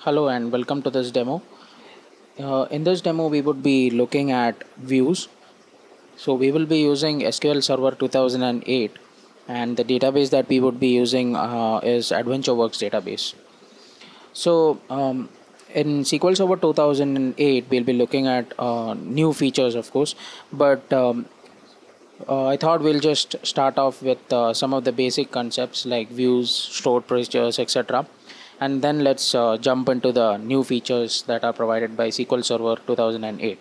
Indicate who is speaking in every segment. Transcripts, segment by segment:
Speaker 1: Hello and welcome to this demo. In this demo, we would be looking at views. So we will be using SQL Server 2008, and the database that we would be using is AdventureWorks database. So in SQL Server 2008, we'll be looking at new features, of course, but I thought we'll just start off with some of the basic concepts like views, stored procedures, etc. And then let's jump into the new features that are provided by SQL Server 2008.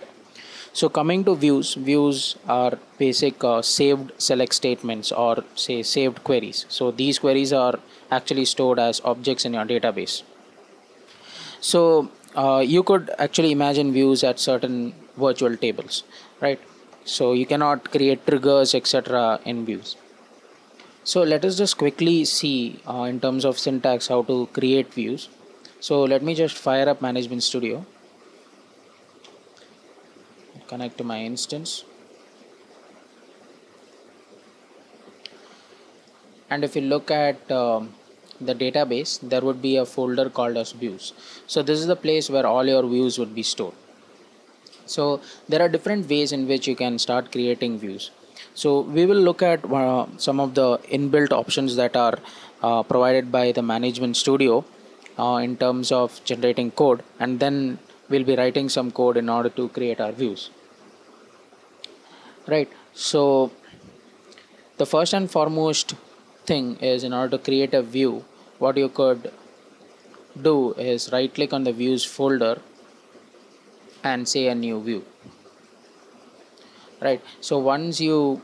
Speaker 1: So coming to views, views are basic saved select statements or say saved queries. So these queries are actually stored as objects in your database. So you could actually imagine views at certain virtual tables, right? So you cannot create triggers, etc. in views. So let us just quickly see in terms of syntax how to create views. So let me just fire up Management Studio, connect to my instance. And if you look at the database, there would be a folder called as views. So this is the place where all your views would be stored. So there are different ways in which you can start creating views. So we will look at some of the inbuilt options that are provided by the Management Studio in terms of generating code, and then we'll be writing some code in order to create our views. Right. So the first and foremost thing is, in order to create a view, what you could do is right click on the views folder and say a new view. Right. So once you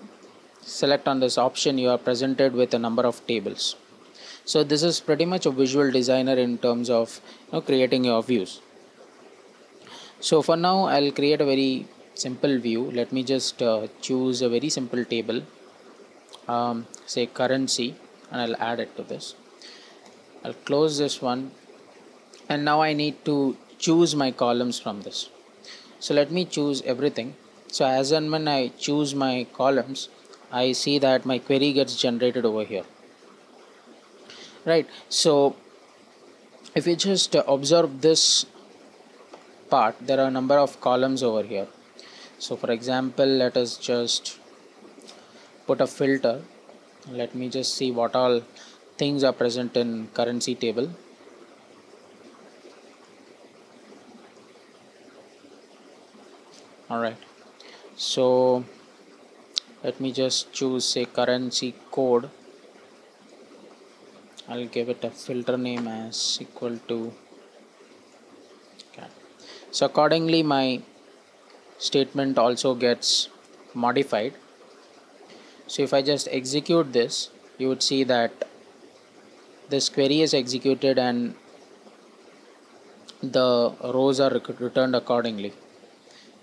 Speaker 1: select on this option, you are presented with a number of tables. So this is pretty much a visual designer in terms of creating your views. So for now, I'll create a very simple view. Let me just choose a very simple table, say currency, and I'll add it to this. I'll close this one, and now I need to choose my columns from this. So let me choose everything. So as and when I choose my columns, I see that my query gets generated over here. Right. So if you just observe this part, there are a number of columns over here. So for example, let us just put a filter. Let me just see what all things are present in currency table. All right. So let me just choose say currency code. I'll give it a filter name as equal to cat. So accordingly my statement also gets modified. So if I just execute this, you would see that this query is executed and the rows are returned accordingly,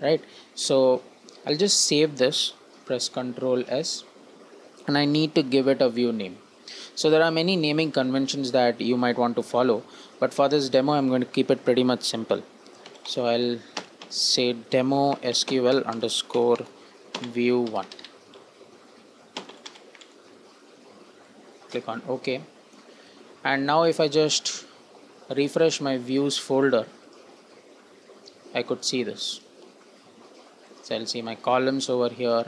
Speaker 1: right? So I'll just save this, press Ctrl S, and I need to give it a view name. So there are many naming conventions that you might want to follow, but for this demo I'm going to keep it pretty much simple. So I'll say demo SQL underscore view 1. Click on OK, and now if I just refresh my views folder, I could see this. So I'll see my columns over here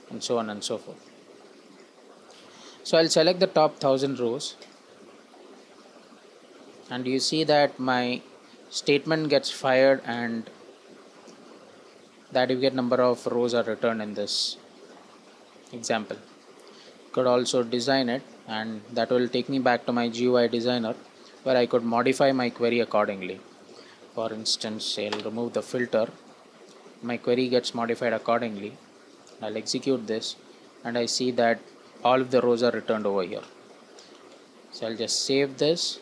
Speaker 1: and so on and so forth. So I'll select the top 1000 rows, and you see that my statement gets fired and the aggregate number of rows are returned in this example. Could also design it, and that will take me back to my GUI designer where I could modify my query accordingly. For instance, I'll remove the filter, my query gets modified accordingly. I'll execute this and I see that all of the rows are returned over here. So I'll just save this,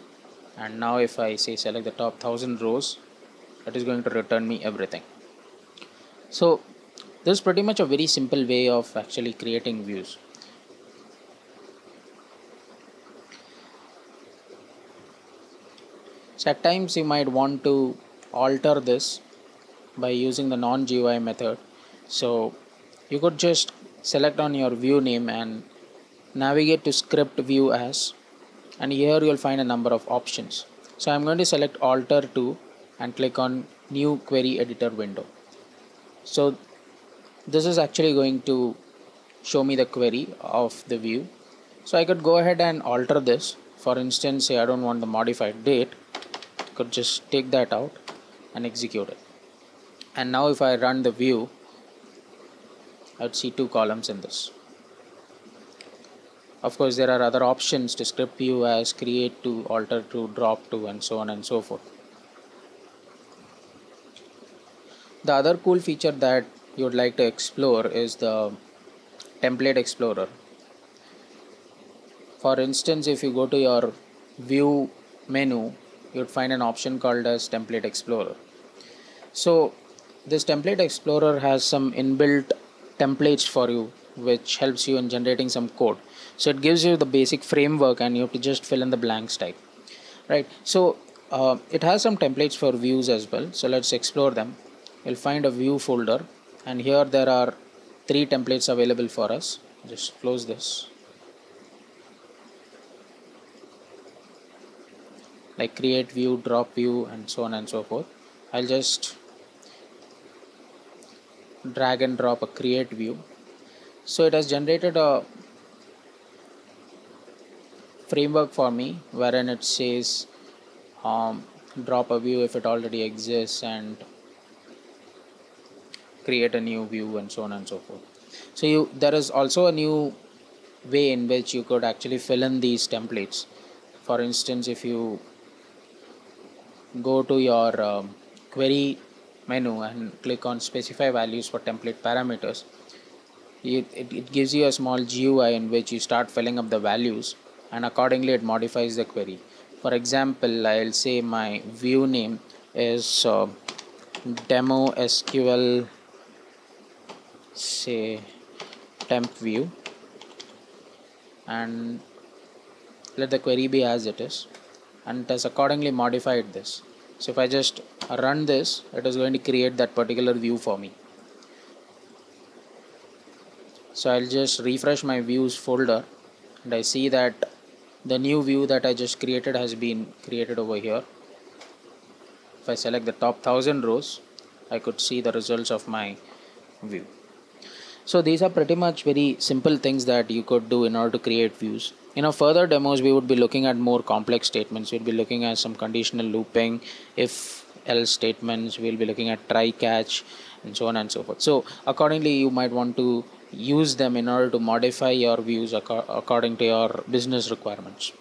Speaker 1: and now if I say select the top 1000 rows, that is going to return me everything. So this is pretty much a very simple way of actually creating views. So at times you might want to alter this by using the non-GUI method. So you could just select on your view name and navigate to script view as, and here you'll find a number of options. So I'm going to select alter to and click on new query editor window. So this is actually going to show me the query of the view. So I could go ahead and alter this. For instance, say I don't want the modified date, I could just take that out and execute it. And now if I run the view, I'd see two columns in this. Of course, there are other options to script view as create to, alter to, drop to, and so on and so forth. The other cool feature that you would like to explore is the template explorer. For instance, if you go to your view menu, you'd find an option called as template explorer. So this template explorer has some inbuilt templates for you, which helps you in generating some code. So it gives you the basic framework and you have to just fill in the blanks type, right? So it has some templates for views as well. So let's explore them. You'll find a view folder, and here there are 3 templates available for us. Just close this. Like create view, drop view, and so on and so forth. I'll just drag and drop a create view. So it has generated a framework for me wherein it says drop a view if it already exists and create a new view and so on and so forth. So there is also a new way in which you could actually fill in these templates. For instance, if you go to your query menu and click on specify values for template parameters, it gives you a small GUI in which you start filling up the values, and accordingly it modifies the query. For example, I'll say my view name is demo SQL, say temp view, and let the query be as it is, and it has accordingly modified this. So if I just run this, it is going to create that particular view for me. So I'll just refresh my views folder, and I see that the new view that I just created has been created over here. If I select the top 1000 rows, I could see the results of my view. So these are pretty much very simple things that you could do in order to create views. In our further demos, we would be looking at more complex statements. We'll be looking at some conditional looping, if else statements, we'll be looking at try catch, and so on and so forth. So accordingly, you might want to use them in order to modify your views according to your business requirements.